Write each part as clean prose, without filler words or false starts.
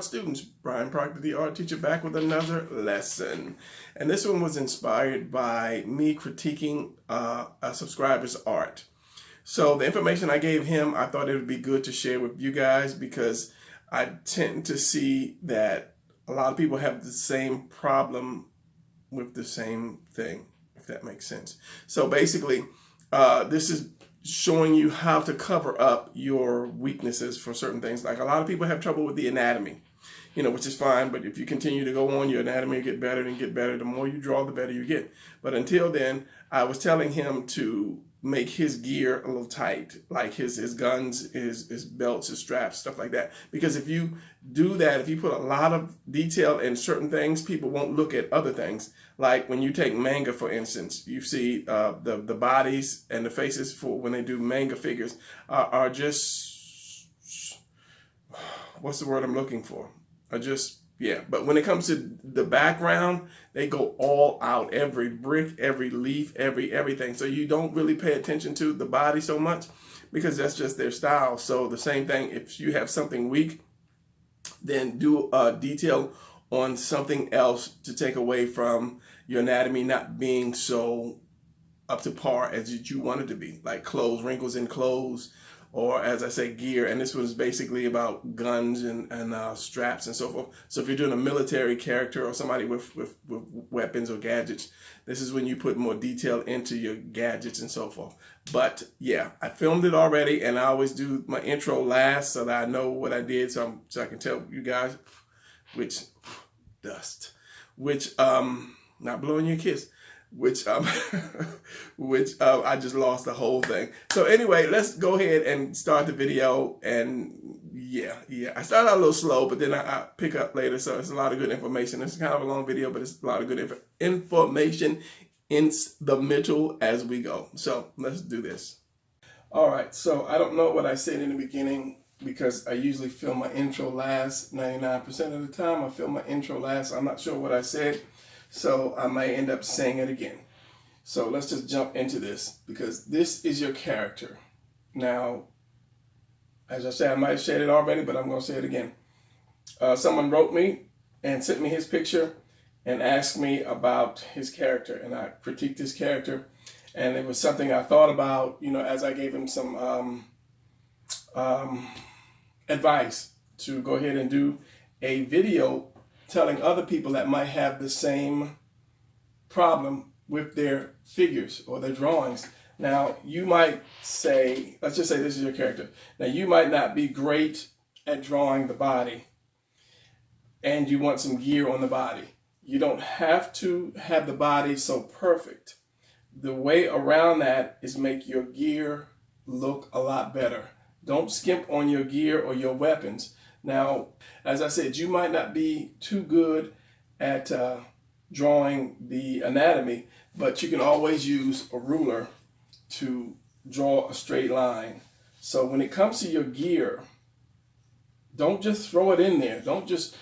Students, Brian Proctor, the art teacher, back with another lesson. And this one was inspired by me critiquing a subscriber's art. So the information I gave him, I thought it would be good to share with you guys because I tend to see that a lot of people have the same problem with the same thing, if that makes sense. So basically, this is showing you how to cover up your weaknesses for certain things. Like a lot of people have trouble with the anatomy, which is fine, but if you continue to go on, your anatomy will get better and get better. The more you draw, the better you get. But until then, I was telling him to make his gear a little tight, like his guns, his belts, his straps, stuff like that. Because if you do that, if you put a lot of detail in certain things, people won't look at other things. Like when you take manga, for instance, you see the bodies and the faces for when they do manga figures are just, what's the word I'm looking for? Are just, yeah. But when it comes to the background, they go all out. Every brick, every leaf, everything. So you don't really pay attention to the body so much because that's just their style. So the same thing, if you have something weak, then do a detail on something else to take away from your anatomy not being so up to par as you want it to be. Like clothes, wrinkles in clothes, or as I say, gear. And this was basically about guns and straps and so forth. So if you're doing a military character or somebody with weapons or gadgets, this is when you put more detail into your gadgets and so forth. But yeah, I filmed it already, and I always do my intro last so that I know what I did, so I can tell you guys which dust, which not blowing your kiss, which I just lost the whole thing. So anyway, let's go ahead and start the video. And yeah, I started out a little slow, but then I pick up later. So it's a lot of good information. It's kind of a long video, but it's a lot of good information in the middle as we go. So let's do this. All right, so I don't know what I said in the beginning because I usually film my intro last. 99% of the time I film my intro last. I'm not sure what I said, so I might end up saying it again. So let's just jump into this because this is your character. Now, as I said, I might have said it already, but I'm going to say it again. Someone wrote me and sent me his picture and asked me about his character, and I critiqued his character, and it was something I thought about, as I gave him some advice to go ahead and do a video telling other people that might have the same problem with their figures or their drawings. Now, you might say, let's just say this is your character. Now, you might not be great at drawing the body, and you want some gear on the body. You don't have to have the body so perfect. The way around that is make your gear look a lot better. Don't skimp on your gear or your weapons. Now, as I said, you might not be too good at drawing the anatomy, but you can always use a ruler to draw a straight line. So when it comes to your gear, don't just throw it in there. Don't just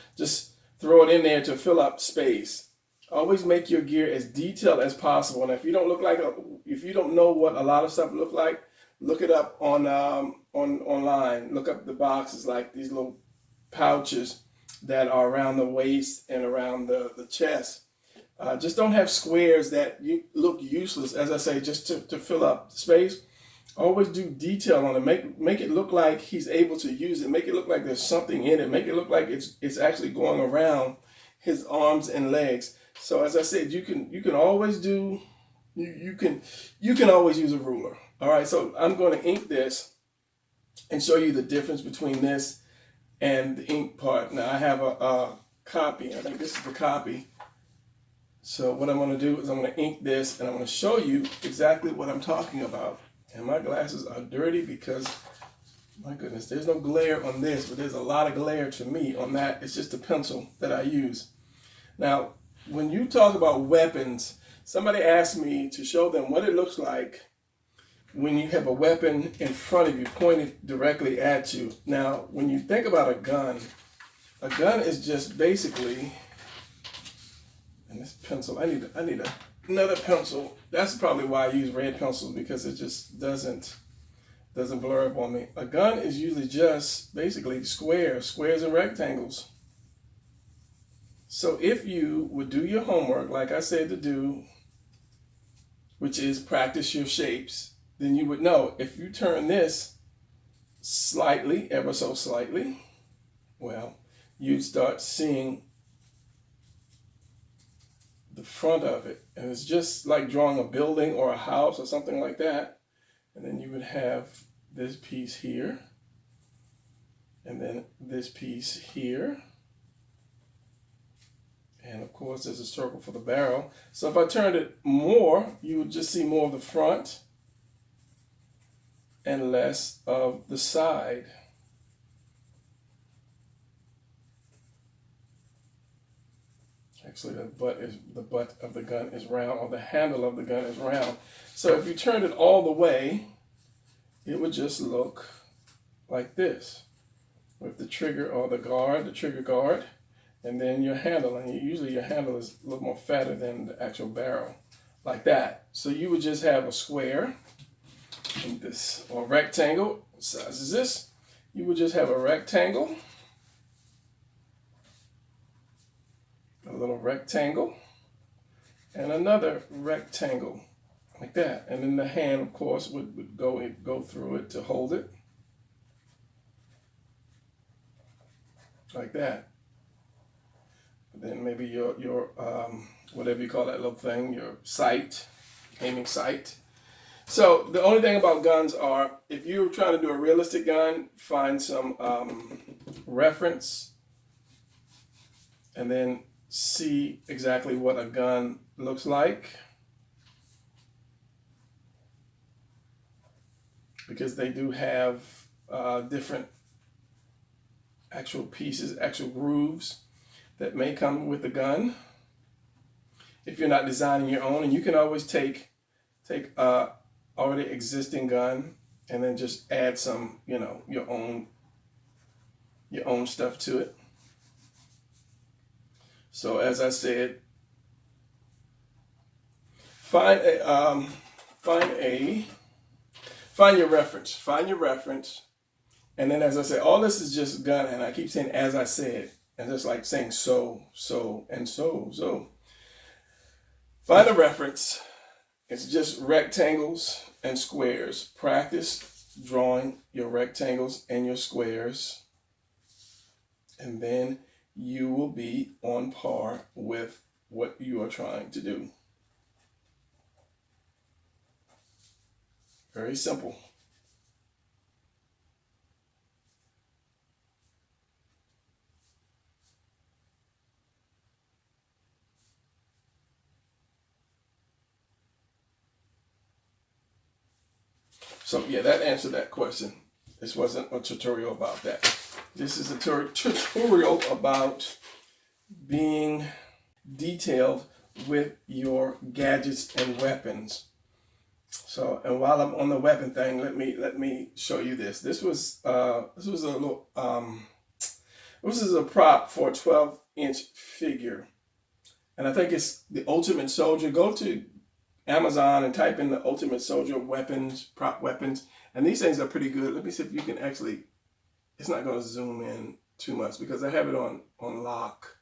throw it in there to fill up space. Always make your gear as detailed as possible. And if you don't know what a lot of stuff look like, look it up on online. Look up the boxes, like these little pouches that are around the waist and around the chest. Just don't have squares that look useless, as I say, just to fill up space. Always do detail on it. Make it look like he's able to use it. Make it look like there's something in it. Make it look like it's actually going around his arms and legs. So as I said, you can always do you can always use a ruler. All right, so I'm going to ink this and show you the difference between this and the ink part. Now I have a copy. I think this is the copy. So what I'm going to do is I'm going to ink this and I'm going to show you exactly what I'm talking about. And my glasses are dirty because, my goodness, there's no glare on this, but there's a lot of glare to me on that. It's just a pencil that I use. Now, when you talk about weapons, somebody asked me to show them what it looks like when you have a weapon in front of you pointed directly at you. Now, when you think about a gun is just basically, and this pencil, I need another pencil. That's probably why I use red pencils, because it just doesn't blur up on me. A gun is usually just basically squares and rectangles. So if you would do your homework, like I said to do, which is practice your shapes, then you would know if you turn this slightly, ever so slightly, well, you'd start seeing the front of it. And it's just like drawing a building or a house or something like that. And then you would have this piece here, and then this piece here. And of course, there's a circle for the barrel. So if I turned it more, you would just see more of the front and less of the side. Actually, the butt of the gun is round, or the handle of the gun is round. So if you turned it all the way, it would just look like this, with the trigger or the guard, the trigger guard, and then your handle. And usually your handle is a little more fatter than the actual barrel, like that. So you would just have a square, and this, or rectangle. What size is this? You would just have a rectangle, a little rectangle, and another rectangle, like that. And then the hand, of course, would go through it to hold it, like that. And then maybe your whatever you call that little thing, your sight, aiming sight. So the only thing about guns are, if you're trying to do a realistic gun, find some reference, and then see exactly what a gun looks like, because they do have different actual pieces, actual grooves that may come with the gun if you're not designing your own. And you can always take already existing gun and then just add some, your own stuff to it. So as I said, find your reference, and then, as I said, all this is just gun, and I keep saying as I said, and just like saying so. Find a reference. It's just rectangles and squares. Practice drawing your rectangles and your squares, and then you will be on par with what you are trying to do. Very simple. So yeah, that answered that question. This wasn't a tutorial about that. This is a tutorial about being detailed with your gadgets and weapons. So, and while I'm on the weapon thing, let me show you this. This was a little this is a prop for a 12-inch figure, and I think it's the Ultimate Soldier. Go to Amazon and type in the Ultimate Soldier weapons, prop weapons, and these things are pretty good. Let me see if you can actually. It's not going to zoom in too much because I have it on lock,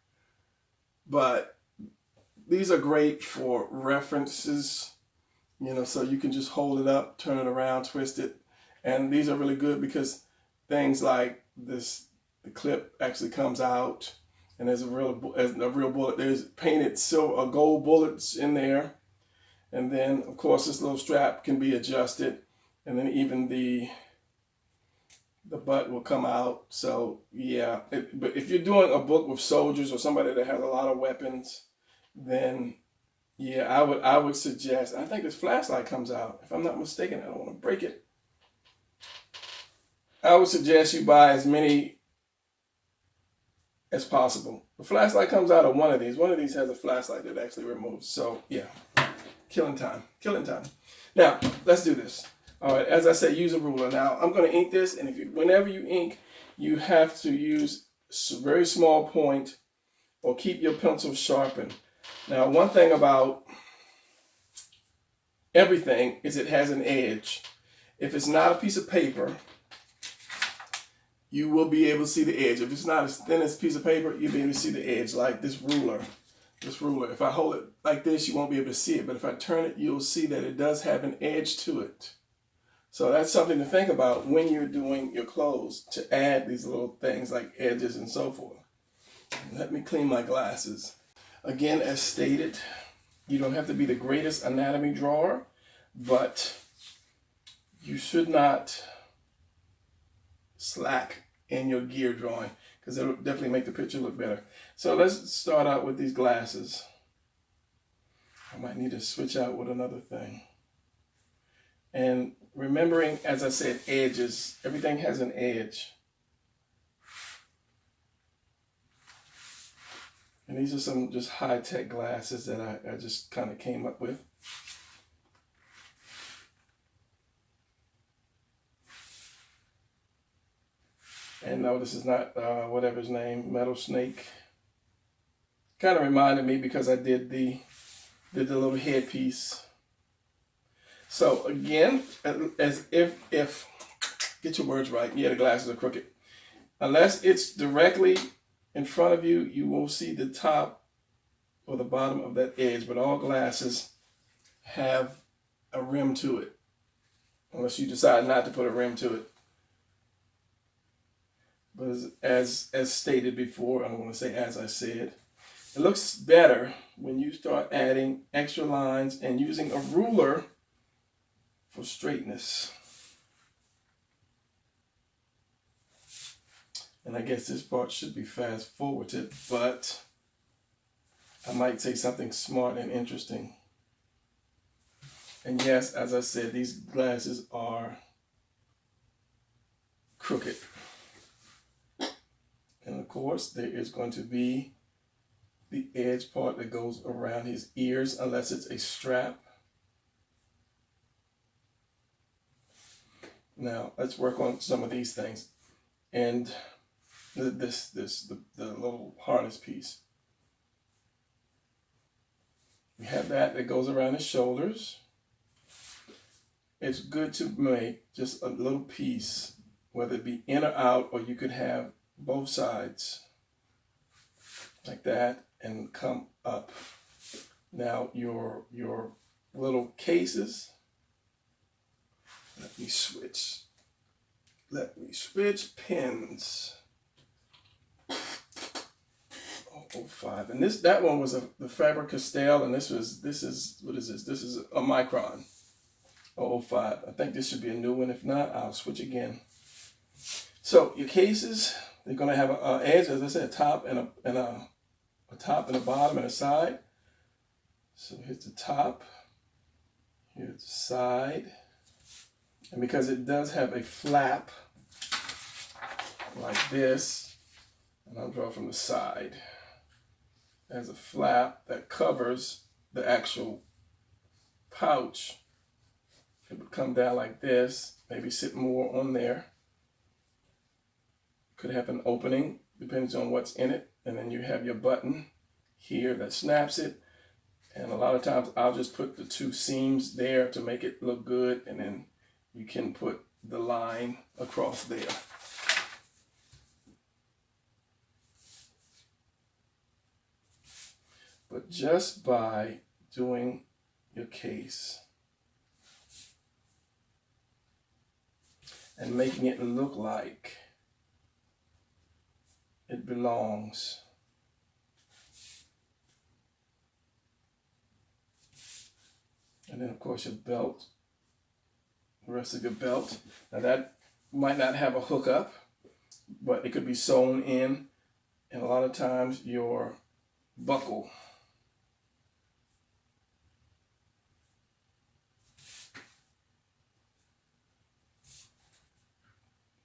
but these are great for references. So you can just hold it up, turn it around, twist it. And these are really good because things like this, the clip actually comes out, and there's a real bullet. There's painted silver, gold bullets in there. And then, of course, this little strap can be adjusted. And then even the butt will come out. So, yeah. But if you're doing a book with soldiers or somebody that has a lot of weapons, then yeah, I would suggest, I think this flashlight comes out. If I'm not mistaken, I don't want to break it. I would suggest you buy as many as possible. The flashlight comes out of one of these. One of these has a flashlight that actually removes. So yeah, killing time. Now, let's do this. All right, as I said, use a ruler. Now, I'm going to ink this, and whenever you ink, you have to use a very small point or keep your pencil sharpened. Now, one thing about everything is it has an edge. If it's not a piece of paper, you will be able to see the edge. If it's not as thin as a piece of paper, you'll be able to see the edge, like this ruler. This ruler. If I hold it like this, you won't be able to see it. But if I turn it, you'll see that it does have an edge to it. So that's something to think about when you're doing your clothes, to add these little things like edges and so forth. Let me clean my glasses. Again, as stated, you don't have to be the greatest anatomy drawer, but you should not slack in your gear drawing, because it'll definitely make the picture look better. So let's start out with these glasses. I might need to switch out with another thing. And remembering, as I said, edges. Everything has an edge. And these are some just high-tech glasses that I just kind of came up with. And no, this is not whatever his name, Metal Snake. Kind of reminded me because I did the little headpiece. So again, as if get your words right. Yeah, the glasses are crooked. Unless it's directly in front of you, you won't see the top or the bottom of that edge. But all glasses have a rim to it, unless you decide not to put a rim to it. But as stated before, I'm going to say as I said, it looks better when you start adding extra lines and using a ruler for straightness. And I guess this part should be fast forwarded, but I might say something smart and interesting. And yes, as I said, these glasses are crooked. And of course, there is going to be the edge part that goes around his ears, unless it's a strap. Now, let's work on some of these things. And the little harness piece. We have that goes around his shoulders. It's good to make just a little piece, whether it be in or out, or you could have both sides like that and come up. Now your little cases, let me switch pins. 005, and that one was the Faber-Castell, and this is what is this? This is a Micron 005. I think this should be a new one. If not, I'll switch again. So your cases, they're going to have an edge, as I said, a top and a top and a bottom and a side. So here's the top, here's the side, and because it does have a flap like this, and I'll draw from the side, as a flap that covers the actual pouch. It would come down like this, maybe sit more on there. Could have an opening, depends on what's in it. And then you have your button here that snaps it. And a lot of times I'll just put the two seams there to make it look good. And then you can put the line across there. But just by doing your case and making it look like it belongs, and then of course your belt, the rest of your belt. Now that might not have a hookup, but it could be sewn in, and a lot of times your buckle.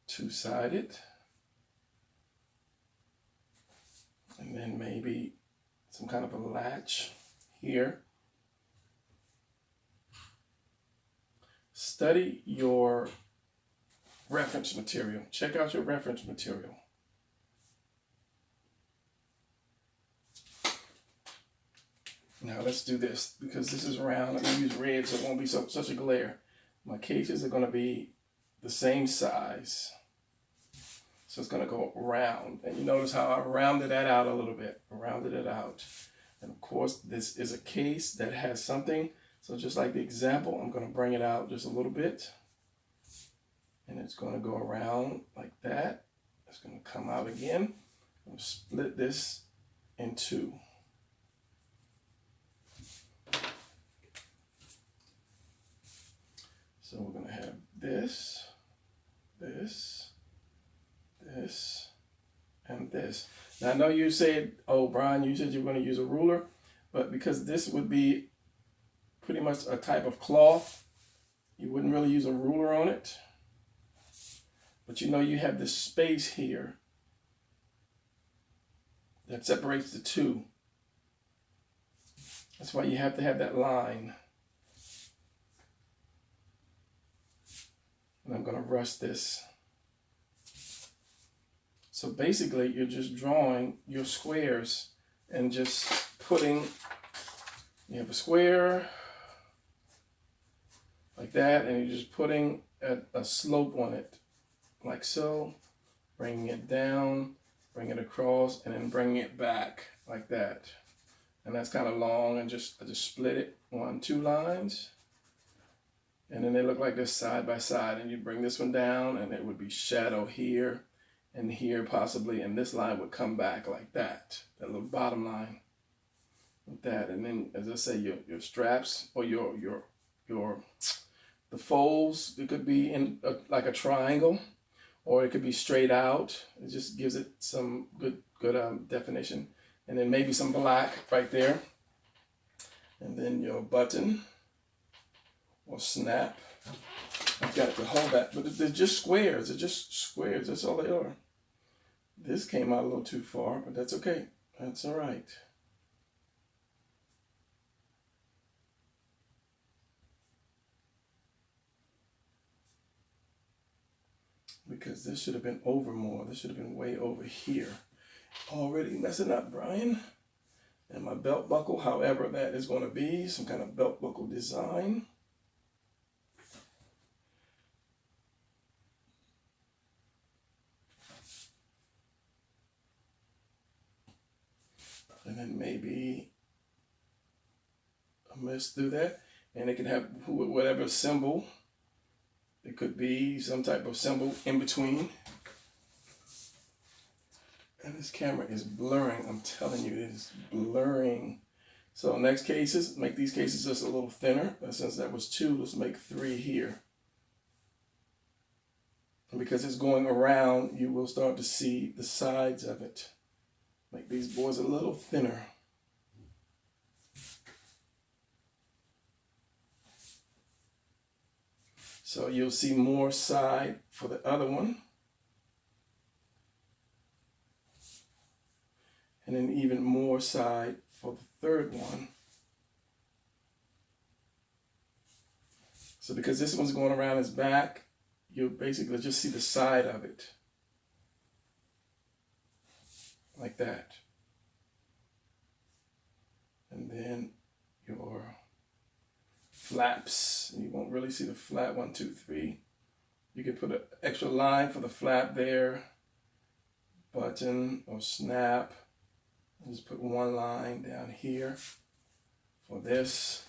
Two-sided, and then maybe some kind of a latch here. Study your reference material. Check out your reference material. Now let's do this, because this is round. I'm going to use red so it won't be such a glare. My cases are going to be the same size. So it's going to go around. And you notice how I rounded that out a little bit. Rounded it out. And of course, this is a case that has something. So just like the example, I'm going to bring it out just a little bit. And it's going to go around like that. It's going to come out again. I'm going to split this in two. So we're going to have this, this, this, and this. Now I know you said, oh, Brian, you said you were going to use a ruler, but because this would be pretty much a type of cloth, you wouldn't really use a ruler on it. But you know you have this space here that separates the two. That's why you have to have that line. And I'm going to rush this. So basically, you're just drawing your squares and just putting, you have a square like that, and you're just putting a slope on it, like so, bringing it down, bring it across, and then bringing it back like that. And that's kind of long, and I just split it 1, 2 lines. And then they look like this side by side, and you bring this one down, and it would be shadow here and here possibly, and this line would come back like that little bottom line like that. And then, as I say, your straps or the folds, it could be in like a triangle, or it could be straight out. It just gives it some good definition. And then maybe some black right there, and then your button or snap. I've got to hold that, but they're just squares. They're just squares. That's all they are. This came out a little too far, but that's okay. That's all right. Because this should have been over more. This should have been way over here. Already messing up, Brian. And my belt buckle, however that is going to be, some kind of belt buckle design. And then maybe a mess through that. And it can have whatever symbol. It could be some type of symbol in between. And this camera is blurring. I'm telling you, it is blurring. So next cases, make these cases just a little thinner. But since that was 2, let's make 3 here. And because it's going around, you will start to see the sides of it. Make these boys a little thinner. So you'll see more side for the other one. And then even more side for the third one. So because this one's going around his back, you'll basically just see the side of it. Like that. And then your flaps. You won't really see the flap. 1, 2, 3. You can put an extra line for the flap there. Button or snap. And just put 1 line down here for this.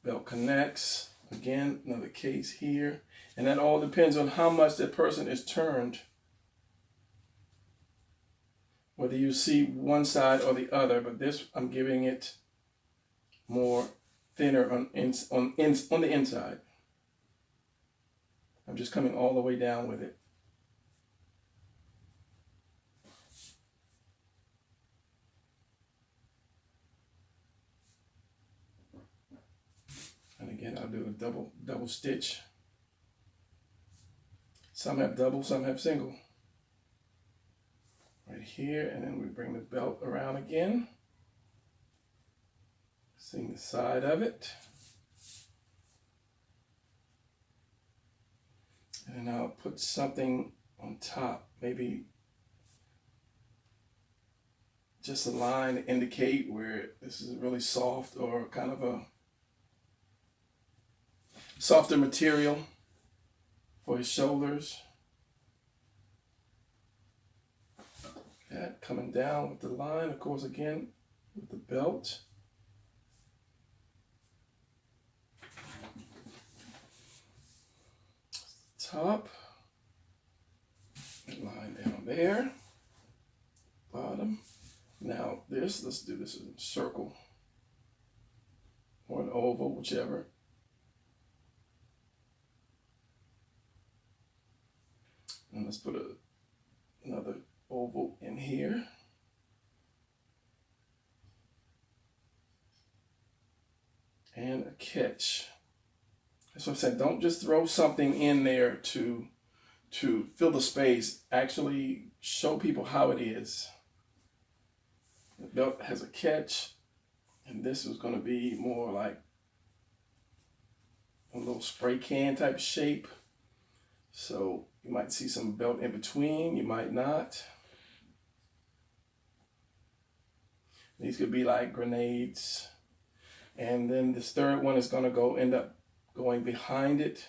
Belt connects. Again, another case here. And that all depends on how much that person is turned. Whether you see one side or the other, but this I'm giving it more thinner on the inside. I'm just coming all the way down with it. And again, I'll do a double stitch. Some have double, some have single. Right here, and then we bring the belt around again. Seeing the side of it. And I'll put something on top, maybe just a line to indicate where this is really soft or kind of a softer material for his shoulders. that coming down with the line, of course, again, with the belt. Top, line down there, bottom. Now this, let's do this in a circle or an oval, whichever. And let's put another oval in here. And a catch. That's what I'm saying. Don't just throw something in there to fill the space. Actually show people how it is. The belt has a catch, and this is going to be more like a little spray can type shape. So you might see some belt in between, you might not. These could be like grenades. And then this third one is going to end up going behind it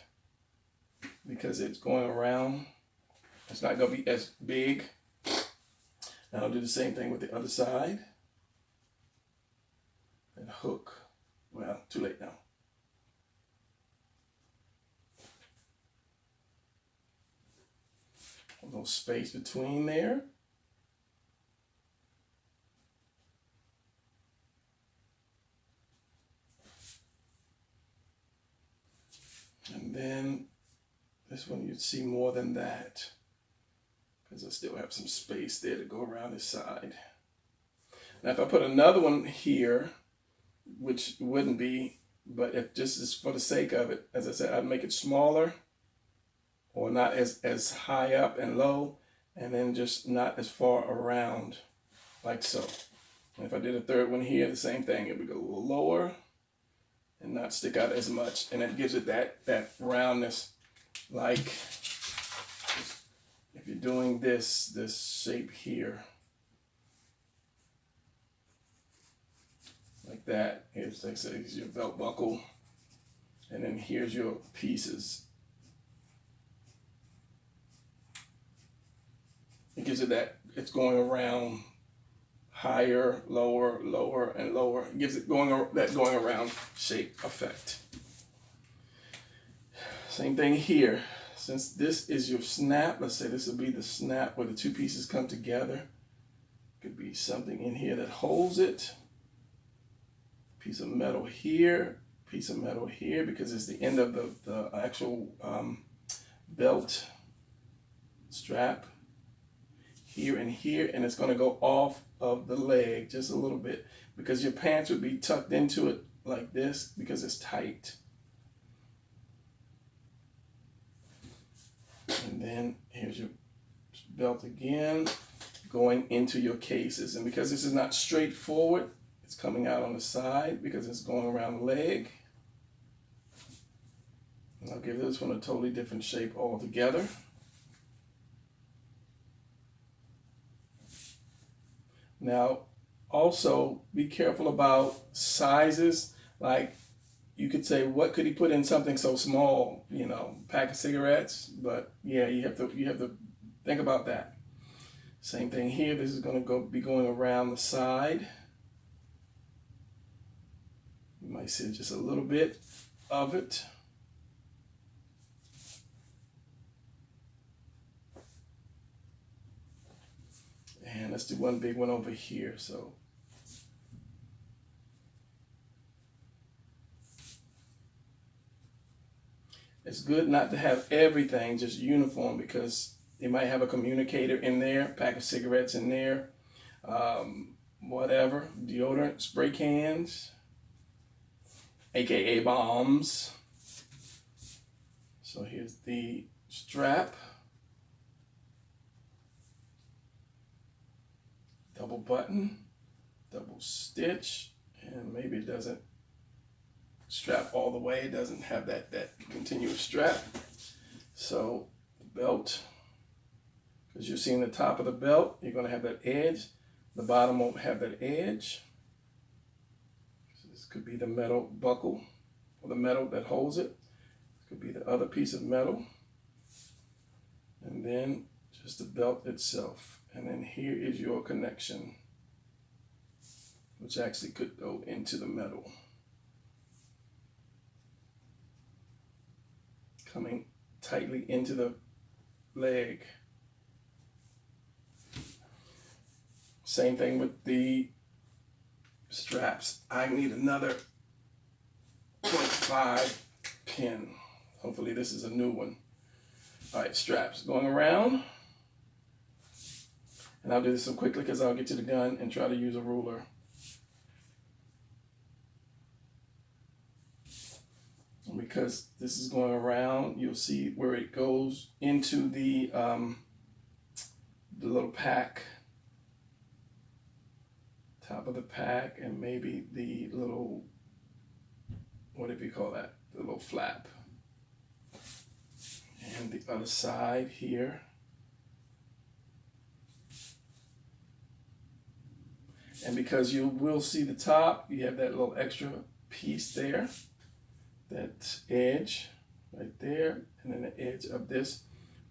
because it's going around. It's not going to be as big. And I'll do the same thing with the other side. And hook. Well, too late now. A little space between there. And then this one you'd see more than that because I still have some space there to go around this side. Now if I put another one here, which wouldn't be, but if just is for the sake of it, as I said, I'd make it smaller or not as high up and low, and then just not as far around like so. And if I did a third one here, the same thing, it would go a little lower and not stick out as much, and it gives it that roundness. Like if you're doing this shape here, like that. Here's, like I said, here's your belt buckle, and then here's your pieces. It gives it that it's going around higher, lower, lower, and lower. It gives it that going around shape effect. Same thing here. Since this is your snap, let's say this will be the snap where the two pieces come together. Could be something in here that holds it. Piece of metal here, piece of metal here, because it's the end of the actual belt strap. Here and here, and it's going to go off of the leg just a little bit because your pants would be tucked into it like this because it's tight. And then here's your belt again going into your cases, and because this is not straightforward, it's coming out on the side because it's going around the leg. And I'll give this one a totally different shape altogether. Now, also be careful about sizes. Like you could say, what could he put in something so small? You know, pack of cigarettes. But yeah, you have to think about that. Same thing here. This is going to be going around the side. You might see just a little bit of it. And let's do one big one over here. So it's good not to have everything just uniform because you might have a communicator in there, pack of cigarettes in there, whatever, deodorant, spray cans, aka bombs. So here's the strap. Double button, double stitch, and maybe it doesn't strap all the way. It doesn't have that continuous strap. So the belt, because you're seeing the top of the belt, you're going to have that edge. The bottom won't have that edge. So this could be the metal buckle or the metal that holds it. This could be the other piece of metal. And then just the belt itself. And then here is your connection, which actually could go into the metal. Coming tightly into the leg. Same thing with the straps. I need another 0.5 pin. Hopefully this is a new one. All right, straps going around. And I'll do this so quickly because I'll get to the gun and try to use a ruler. And because this is going around, you'll see where it goes into the little pack, top of the pack, and maybe the little, what do you call that? The little flap. And the other side here. And because you will see the top, you have that little extra piece there, that edge right there, and then the edge of this,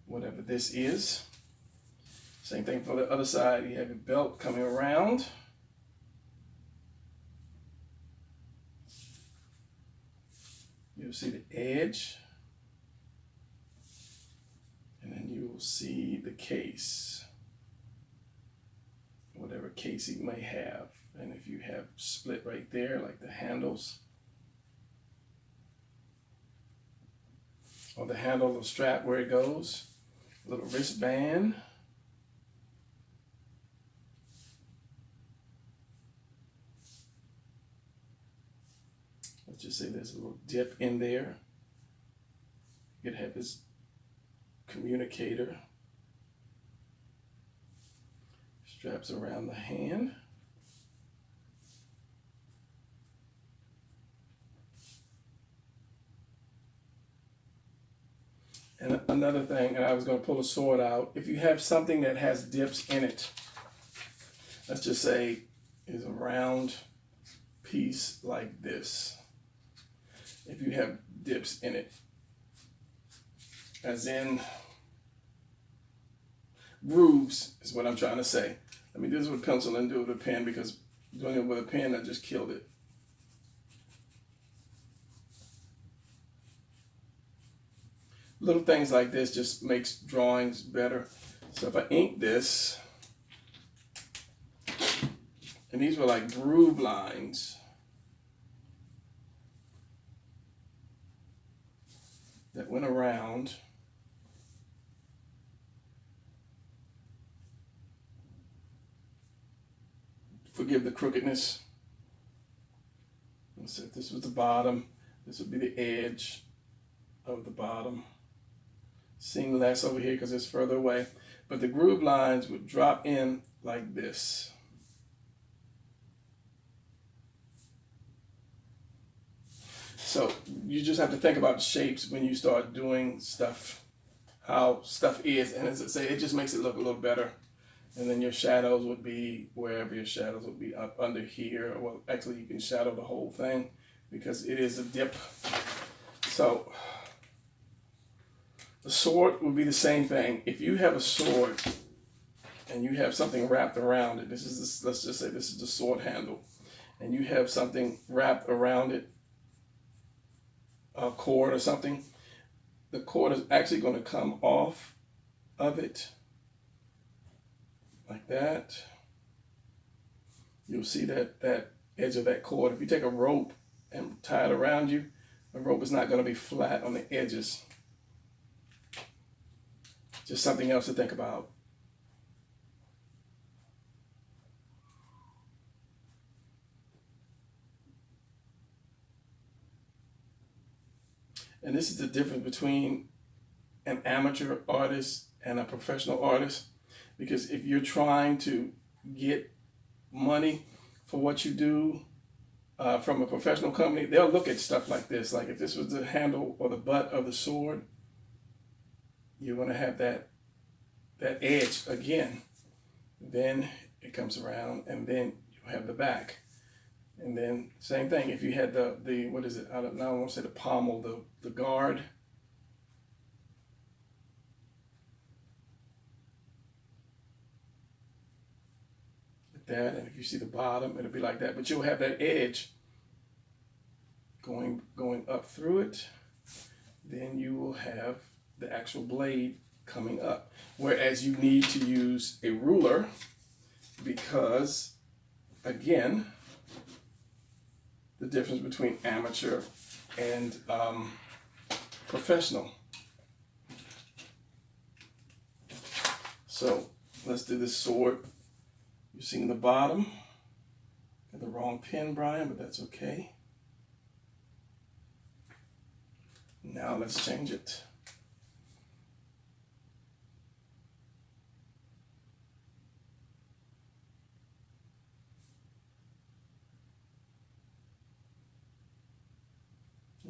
whatever this is. Same thing for the other side. You have your belt coming around. You'll see the edge. And then you will see the case, whatever case you may have. And if you have split right there, like the handles, or the handle of the strap where it goes, a little wristband. Let's just say there's a little dip in there. You could have this communicator. Straps around the hand. And another thing, and I was going to pull a sword out, if you have something that has dips in it, let's just say is a round piece like this. If you have dips in it, as in grooves is what I'm trying to say. Let me do this with pencil and do it with a pen, because doing it with a pen, I just killed it. Little things like this just makes drawings better. So if I ink this, and these were like groove lines that went around. Forgive the crookedness. So if this was the bottom, this would be the edge of the bottom. Seam less over here because it's further away. But the groove lines would drop in like this. So you just have to think about shapes when you start doing stuff, how stuff is. And as I say, it just makes it look a little better. And then your shadows would be wherever your shadows would be, up under here. Well, actually you can shadow the whole thing because it is a dip. So the sword would be the same thing. If you have a sword and you have something wrapped around it, this is let's just say this is the sword handle, and you have something wrapped around it, a cord or something, the cord is actually going to come off of it like that. You'll see that edge of that cord. If you take a rope and tie it around you, the rope is not going to be flat on the edges. Just something else to think about. And this is the difference between an amateur artist and a professional artist. Because if you're trying to get money for what you do from a professional company, they'll look at stuff like this. Like if this was the handle or the butt of the sword, you're going to have that edge again. Then it comes around, and then you have the back. And then same thing, if you had the what is it? I don't want to say the pommel, the guard. like that. And if you see the bottom, it'll be like that. But you'll have that edge going up through it. Then you will have the actual blade coming up. Whereas you need to use a ruler because, again, the difference between amateur and professional. So let's do this sword. You're seeing the bottom. Got the wrong pin, Brian, but that's okay. Now let's change it.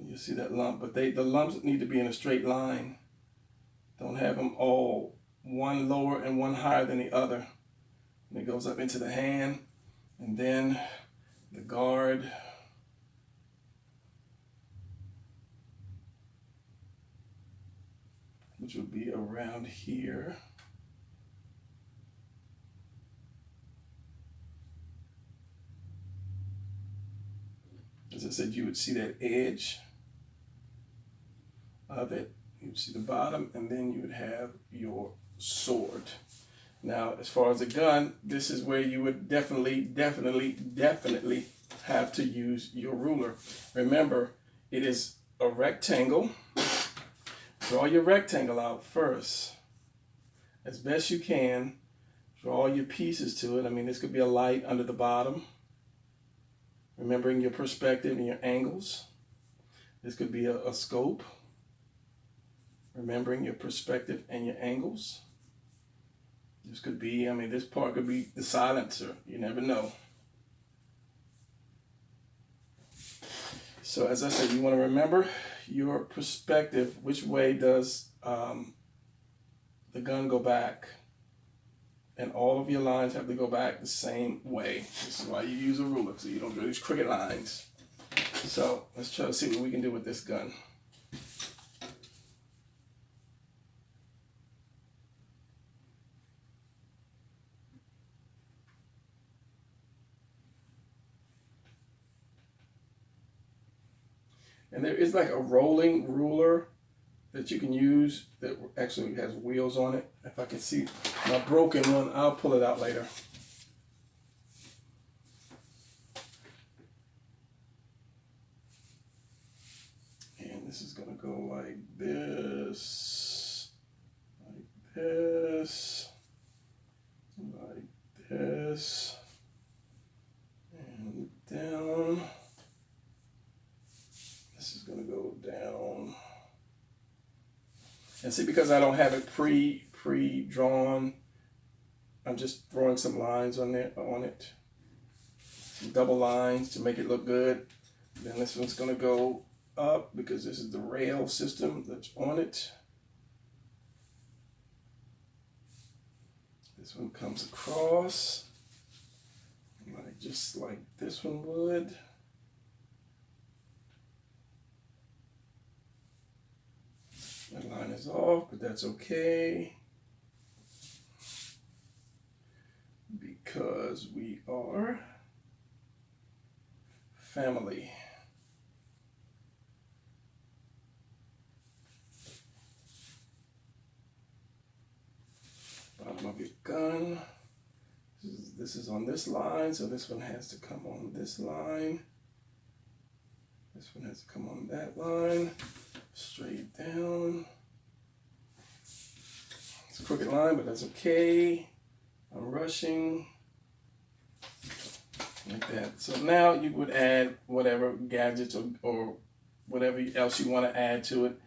You see that lump, but the lumps need to be in a straight line. Don't have them all one lower and one higher than the other. And it goes up into the hand, and then the guard. Which would be around here. As I said, you would see that edge of it. You would see the bottom, and then you would have your sword. Now, as far as a gun, this is where you would definitely have to use your ruler. Remember, it is a rectangle. Draw your rectangle out first, as best you can. Draw your pieces to it. I mean, this could be a light under the bottom. Remembering your perspective and your angles. This could be a scope. Remembering your perspective and your angles. This could be, I mean, this part could be the silencer. You never know. So as I said, you want to remember your perspective. Which way does the gun go back? And all of your lines have to go back the same way. This is why you use a ruler, so you don't draw these crooked lines. So let's try to see what we can do with this gun. And there is like a rolling ruler that you can use that actually has wheels on it. If I can see my broken one, I'll pull it out later. And this is gonna go like this, like this, like this, and down. This is gonna go down. And see, because I don't have it pre-drawn, I'm just throwing some lines on it, some double lines to make it look good. Then this one's gonna go up because this is the rail system that's on it. This one comes across, like just like this one would. That line is off, but that's okay. Because we are family. Bottom of your gun. This is on this line, so this one has to come on this line. This one has to come on that line. Straight down. It's a crooked line, but that's okay. I'm rushing. Like that. So now you would add whatever gadgets or whatever else you want to add to it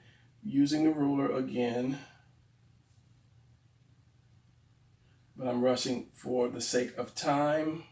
using the ruler again. But I'm rushing for the sake of time.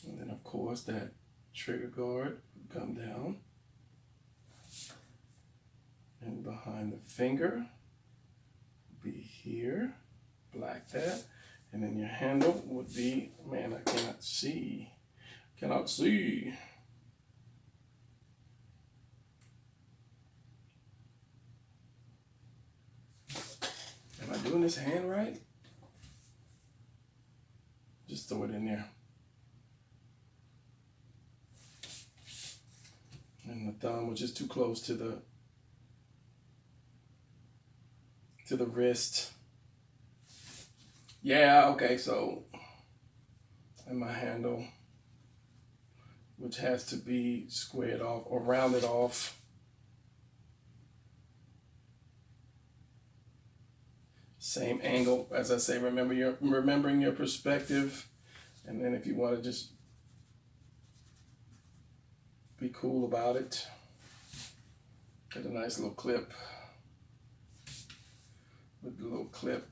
And then of course that trigger guard come down. And behind the finger, be here, like that. And then your handle would be, man, I cannot see. Cannot see. Am I doing this hand right? Just throw it in there. And the thumb, which is too close to the wrist. Yeah, okay, so, and my handle, which has to be squared off or rounded off. Same angle, as I say, remembering your perspective. And then if you want to just be cool about it, get a nice little clip with the little clip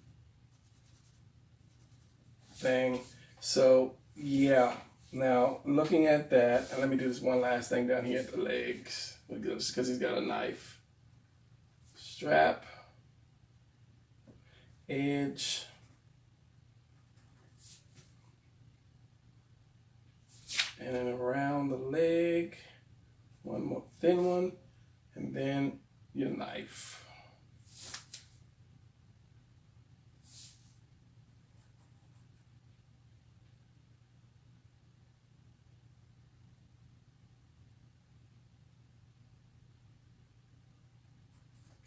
thing. So yeah, now looking at that, and let me do this one last thing down here at the legs, because he's got a knife. Strap, edge, and then around the leg, one more thin one, and then your knife.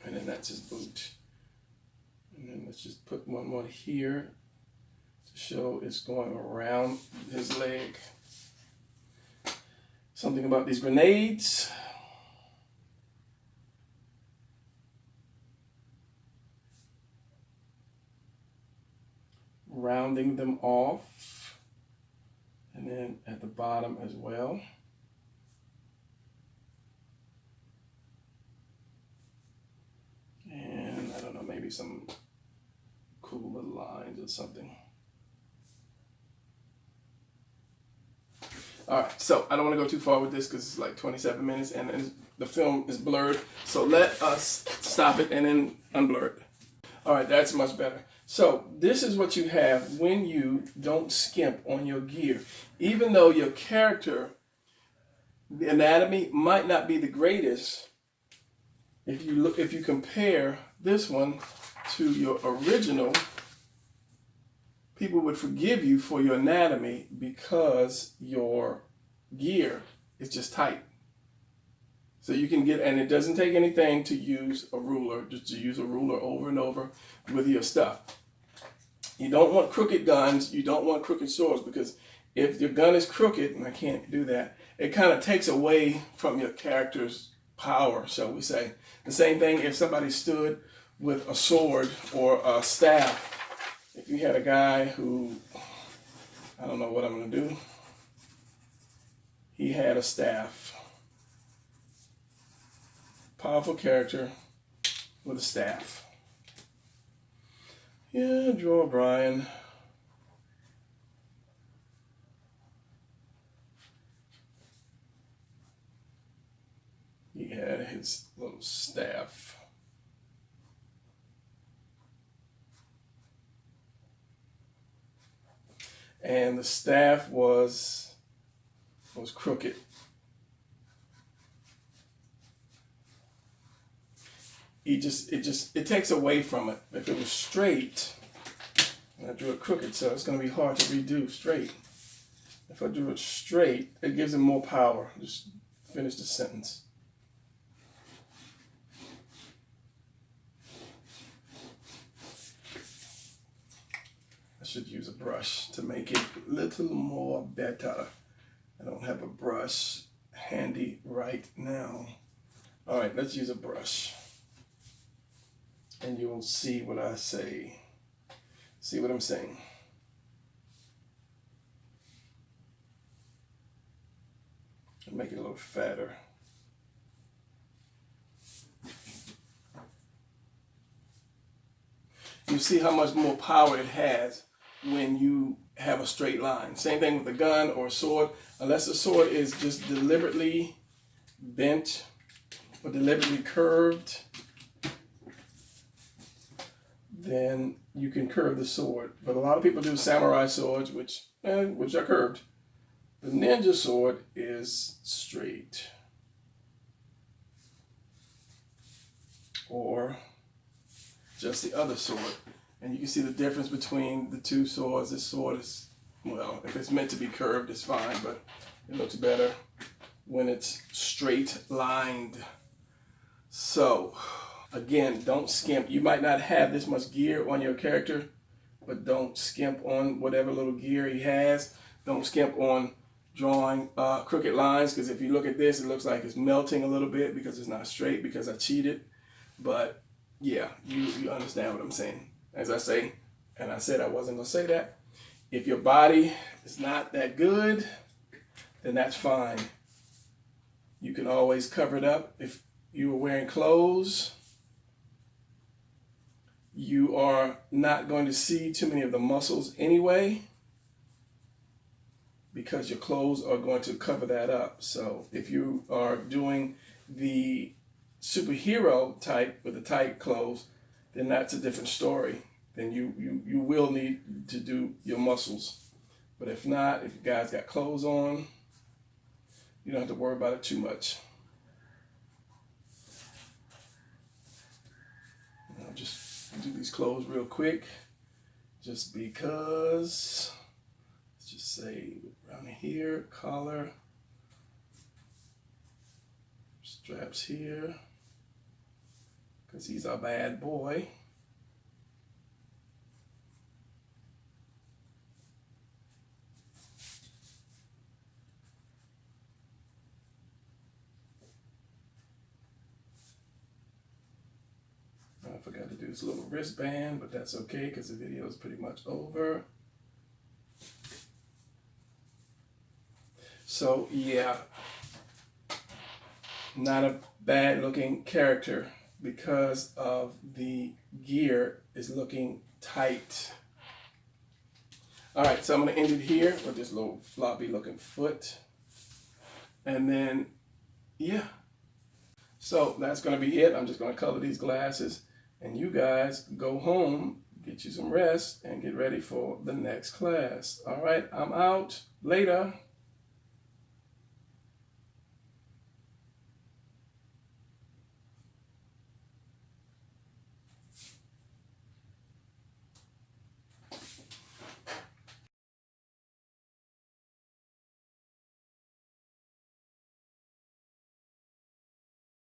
And then that's his boot. And then let's just put one more here to show it's going around his leg. Something about these grenades. Rounding them off. And then at the bottom as well. And I don't know, maybe some cool little lines or something. All right, so I don't want to go too far with this because it's like 27 minutes and the film is blurred. So let us stop it and then unblur it. All right, that's much better. So this is what you have when you don't skimp on your gear. Even though your character, the anatomy might not be the greatest, if you compare this one to your original, people would forgive you for your anatomy because your gear is just tight. So you can get, and it doesn't take anything to use a ruler, just to use a ruler over and over with your stuff. You don't want crooked guns, you don't want crooked swords, because if your gun is crooked, and I can't do that, it kind of takes away from your character's power, shall we say. The same thing if somebody stood with a sword or a staff. If you had a guy who, I don't know what I'm going to do, he had a staff. Powerful character with a staff. Yeah, draw Brian. He had his little staff. And the staff was crooked. It takes away from it. If it was straight, and I drew it crooked, so it's going to be hard to redo straight. If I drew it straight, it gives it more power. Just finish the sentence. I should use a brush to make it a little more better. I don't have a brush handy right now. All right, let's use a brush. And you will see what I say. See what I'm saying. I'll make it a little fatter. You see how much more power it has when you have a straight line. Same thing with a gun or a sword. Unless the sword is just deliberately bent or deliberately curved, then you can curve the sword. But a lot of people do samurai swords, which are curved. The ninja sword is straight. Or just the other sword. And you can see the difference between the two swords. This sword is, well, if it's meant to be curved, it's fine, but it looks better when it's straight lined. So, again, don't skimp. You might not have this much gear on your character, but don't skimp on whatever little gear he has. Don't skimp on drawing crooked lines, because if you look at this, it looks like it's melting a little bit because it's not straight, because I cheated. But yeah, you understand what I'm saying. As I say, and I said I wasn't going to say that, if your body is not that good, then that's fine. You can always cover it up. If you were wearing clothes, you are not going to see too many of the muscles anyway, because your clothes are going to cover that up. So if you are doing the superhero type with the tight clothes, then that's a different story. Then you will need to do your muscles. But if not, if you guys got clothes on, you don't have to worry about it too much. I'll just do these clothes real quick, just because. Let's just say around here, collar, straps here, because he's a bad boy. I forgot to do this little wristband, but that's okay because the video is pretty much over. So yeah, not a bad looking character because of the gear is looking tight. All right, so I'm going to end it here with this little floppy looking foot. And then, yeah. So that's going to be it. I'm just going to color these glasses. And you guys go home, get you some rest, and get ready for the next class. All right, I'm out. Later.